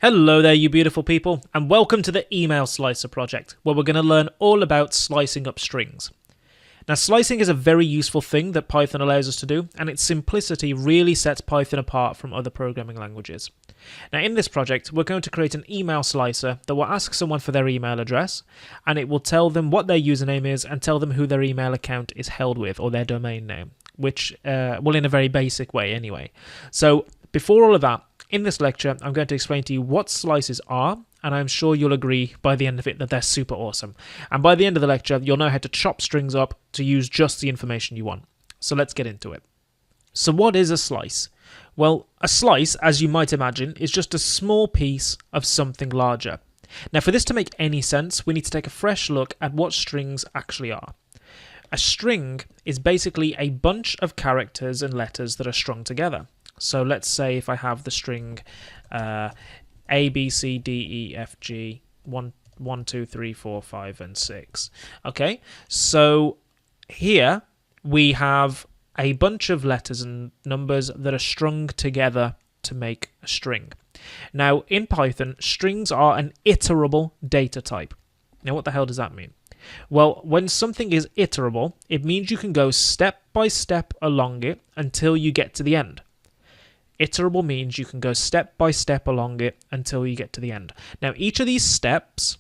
Hello there, you beautiful people, and welcome to the Email Slicer project, where we're going to learn all about slicing up strings. Now, slicing is a very useful thing that Python allows us to do, and its simplicity really sets Python apart from other programming languages. Now, in this project, we're going to create an email slicer that will ask someone for their email address, and it will tell them what their username is and tell them who their email account is held with, or their domain name, which, in a very basic way anyway. So, before all of that, in this lecture, I'm going to explain to you what slices are, and I'm sure you'll agree by the end of it that they're super awesome. And by the end of the lecture, you'll know how to chop strings up to use just the information you want. So let's get into it. So what is a slice? Well, a slice, as you might imagine, is just a small piece of something larger. Now, for this to make any sense, we need to take a fresh look at what strings actually are. A string is basically a bunch of characters and letters that are strung together. So let's say if I have the string A, B, C, D, E, F, G, 1, 2, 3, 4, 5, and 6. Okay, so here we have a bunch of letters and numbers that are strung together to make a string. Now, in Python, strings are an iterable data type. Now, what the hell does that mean? Well, when something is iterable, it means you can go step by step along it until you get to the end. Iterable means you can go step by step along it until you get to the end. Now, each of these steps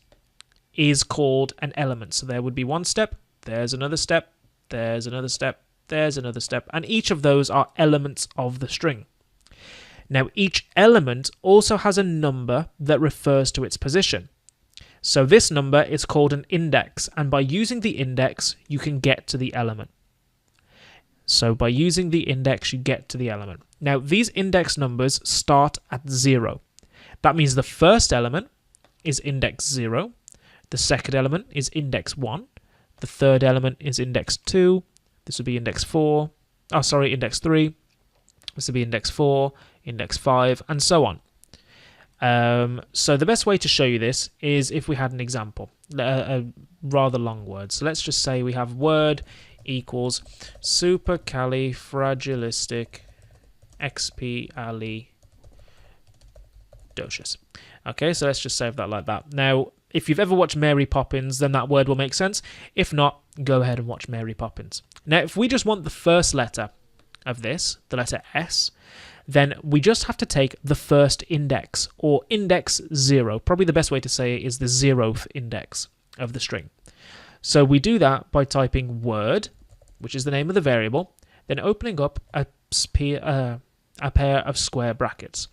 is called an element. So there would be one step, there's another step, there's another step, there's another step, and each of those are elements of the string. Now, each element also has a number that refers to its position. So this number is called an index, and by using the index, you can get to the element. So by using the index, you get to the element. Now, these index numbers start at 0. That means the first element is index 0. The second element is index 1. The third element is index 2. This would be index 4. Index 3. This would be index 4, index 5, and so on. So the best way to show you this is if we had an example, a rather long word. So let's just say we have word equals supercalifragilisticexpialidocious. Okay, so let's just save that like that. Now, if you've ever watched Mary Poppins, then that word will make sense. If not, go ahead and watch Mary Poppins. Now, if we just want the first letter of this, the letter S, then we just have to take the first index, or index 0. Probably the best way to say it is the 0th index of the string. So we do that by typing word, which is the name of the variable, then opening up a pair of square brackets.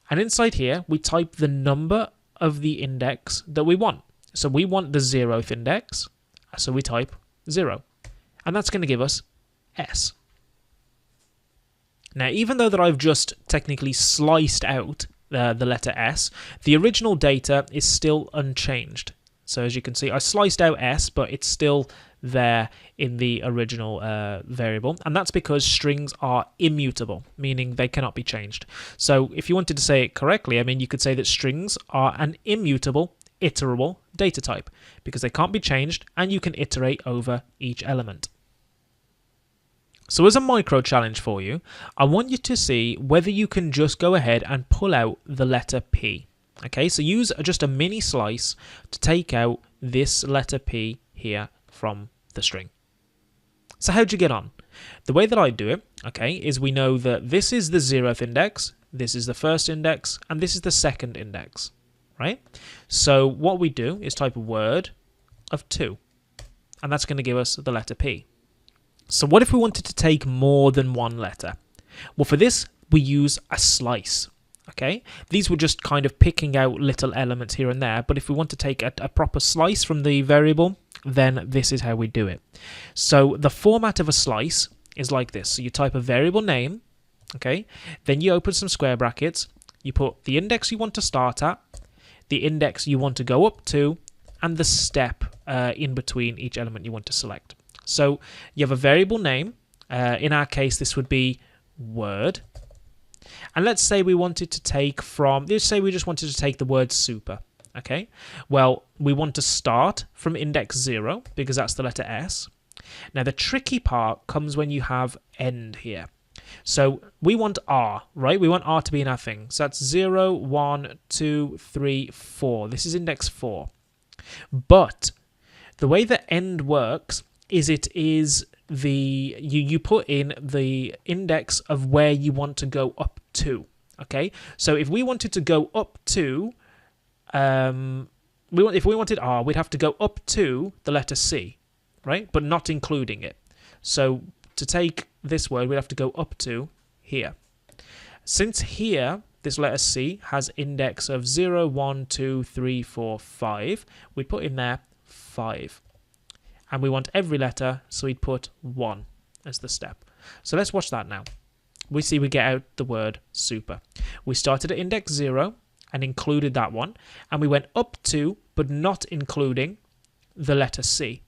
And inside here, we type the number of the index that we want. So we want the 0th index, so we type 0. And that's going to give us S. Now, even though that I've just technically sliced out the letter S, the original data is still unchanged. So as you can see, I sliced out S, but it's still there in the original variable. And that's because strings are immutable, meaning they cannot be changed. So if you wanted to say it correctly, you could say that strings are an immutable, iterable data type, because they can't be changed and you can iterate over each element. So as a micro challenge for you, I want you to see whether you can just go ahead and pull out the letter P. Okay, so use just a mini slice to take out this letter P here from the string. So how'd you get on? The way that I do it, okay, is we know that this is the 0th index, this is the first index, and this is the second index, right? So what we do is type a word of 2, and that's going to give us the letter P. So what if we wanted to take more than one letter? Well, for this, we use a slice. Okay, these were just kind of picking out little elements here and there, but if we want to take a proper slice from the variable, then this is how we do it. So the format of a slice is like this. So you type a variable name, okay, then you open some square brackets, you put the index you want to start at, the index you want to go up to, and the step in between each element you want to select. So you have a variable name, in our case this would be word. And let's say we wanted to take we just wanted to take the word super, okay? Well, we want to start from index 0, because that's the letter S. Now, the tricky part comes when you have end here. So we want R, right? We want R to be in our thing. So that's 0, 1, 2, 3, 4. This is index 4. But the way the end works is it is you put in the index of where you want to go up to. Okay, so if we wanted to go up to if we wanted R, we'd have to go up to the letter C, right? But not including it. So to take this word, we'd have to go up to here. Since here, this letter C has index of 0, 1, 2, 3, 4, 5, we'd put in there 5. And we want every letter, so we'd put 1 as the step. So let's watch that now. We see we get out the word super. We started at index 0 and included that one, and we went up to, but not including, the letter C.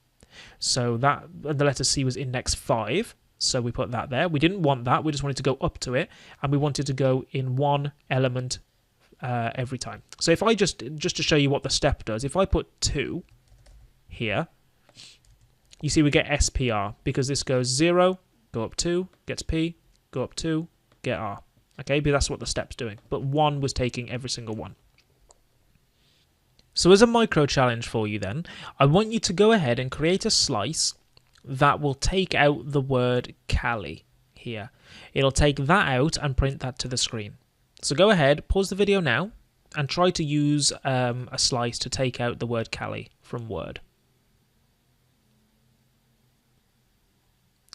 So that the letter C was index 5, so we put that there. We didn't want that, we just wanted to go up to it, and we wanted to go in one element every time. So if I just to show you what the step does, if I put 2 here, you see we get SPR, because this goes 0, go up 2, gets P, go up 2, get R. Okay, but that's what the step's doing. But 1 was taking every single one. So as a micro challenge for you then, I want you to go ahead and create a slice that will take out the word Cali here. It'll take that out and print that to the screen. So go ahead, pause the video now, and try to use a slice to take out the word Cali from Word.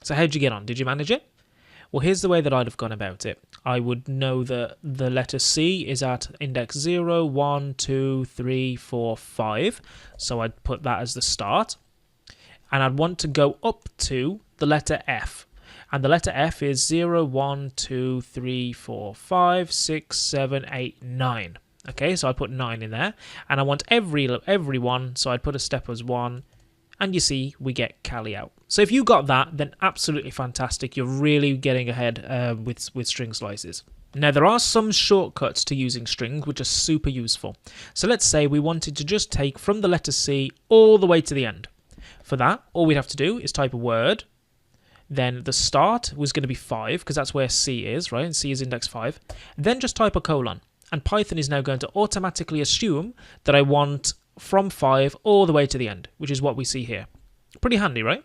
So how'd you get on? Did you manage it? Well, here's the way that I'd have gone about it. I would know that the letter C is at index 0, 1, 2, 3, 4, 5. So I'd put that as the start. And I'd want to go up to the letter F. And the letter F is 0, 1, 2, 3, 4, 5, 6, 7, 8, 9. Okay, so I put 9 in there. And I want every one, so I'd put a step as 1. And you see, we get Cali out. So if you got that, then absolutely fantastic. You're really getting ahead with string slices. Now, there are some shortcuts to using strings, which are super useful. So let's say we wanted to just take from the letter C all the way to the end. For that, all we'd have to do is type a word. Then the start was going to be 5, because that's where C is, right? And C is index 5. Then just type a colon. And Python is now going to automatically assume that I want from 5 all the way to the end, which is what we see here. Pretty handy, right?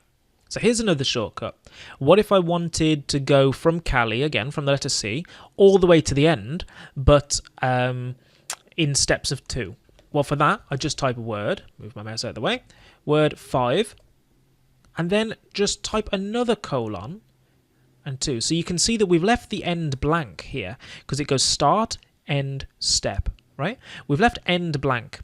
So here's another shortcut. What if I wanted to go from Cali, again, from the letter C, all the way to the end, but in steps of 2? Well, for that, I just type a word, move my mouse out of the way, word 5, and then just type another colon and 2. So you can see that we've left the end blank here, because it goes start, end, step, right? We've left end blank.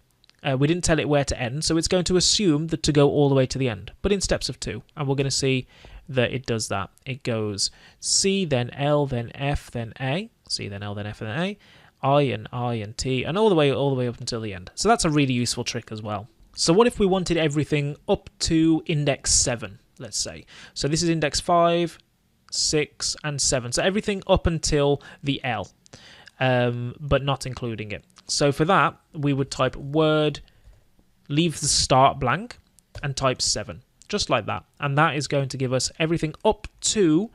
We didn't tell it where to end, so it's going to assume that to go all the way to the end, but in steps of 2. And we're going to see that it does that. It goes C, then L, then F, then A. C, then L, then F, then A. I and T, and all the way up until the end. So that's a really useful trick as well. So what if we wanted everything up to index 7, let's say? So this is index 5, 6, and 7. So everything up until the L, but not including it. So for that, we would type word, leave the start blank, and type 7, just like that. And that is going to give us everything up to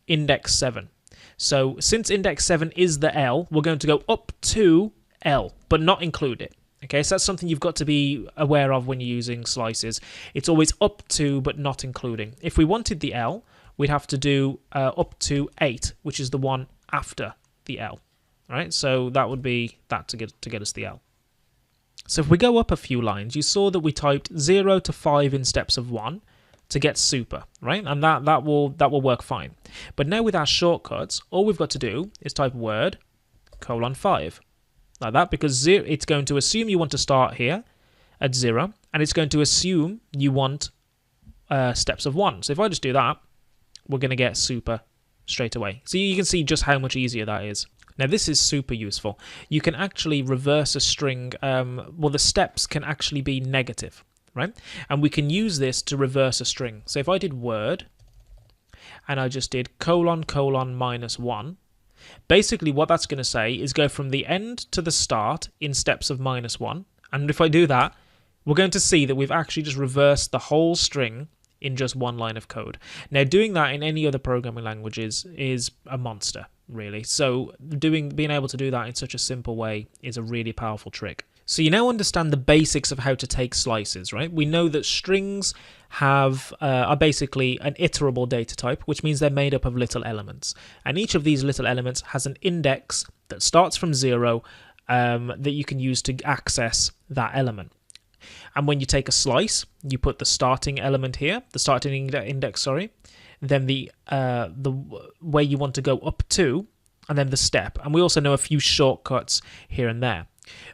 index 7. So since index 7 is the L, we're going to go up to L, but not include it. Okay, so that's something you've got to be aware of when you're using slices. It's always up to, but not including. If we wanted the L, we'd have to do up to 8, which is the one after the L. Right, so that would be that to get us the L. So if we go up a few lines, you saw that we typed 0 to 5 in steps of 1 to get super, right? And that will work fine. But now with our shortcuts, all we've got to do is type word, colon 5. Like that, because it's going to assume you want to start here at 0, and it's going to assume you want steps of 1. So if I just do that, we're going to get super straight away. So you can see just how much easier that is. Now this is super useful. You can actually reverse a string, well the steps can actually be negative, right? And we can use this to reverse a string. So if I did word, and I just did colon minus 1, basically what that's going to say is go from the end to the start in steps of -1. And if I do that, we're going to see that we've actually just reversed the whole string in just one line of code. Now, doing that in any other programming languages is a monster, really. So being able to do that in such a simple way is a really powerful trick. So you now understand the basics of how to take slices, right? We know that strings are basically an iterable data type, which means they're made up of little elements. And each of these little elements has an index that starts from 0 that you can use to access that element. And when you take a slice, you put the starting element here, the starting index, then the way you want to go up to, and then the step. And we also know a few shortcuts here and there.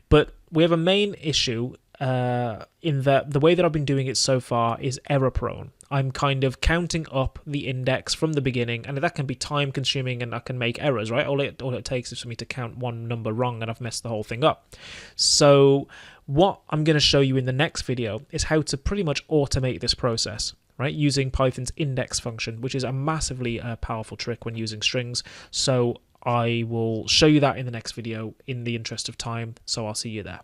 But we have a main issue in that the way that I've been doing it so far is error prone. I'm kind of counting up the index from the beginning, and that can be time consuming and I can make errors, right? All it takes is for me to count one number wrong and I've messed the whole thing up. So what I'm going to show you in the next video is how to pretty much automate this process, right? Using Python's index function, which is a massively powerful trick when using strings. So I will show you that in the next video in the interest of time. So I'll see you there.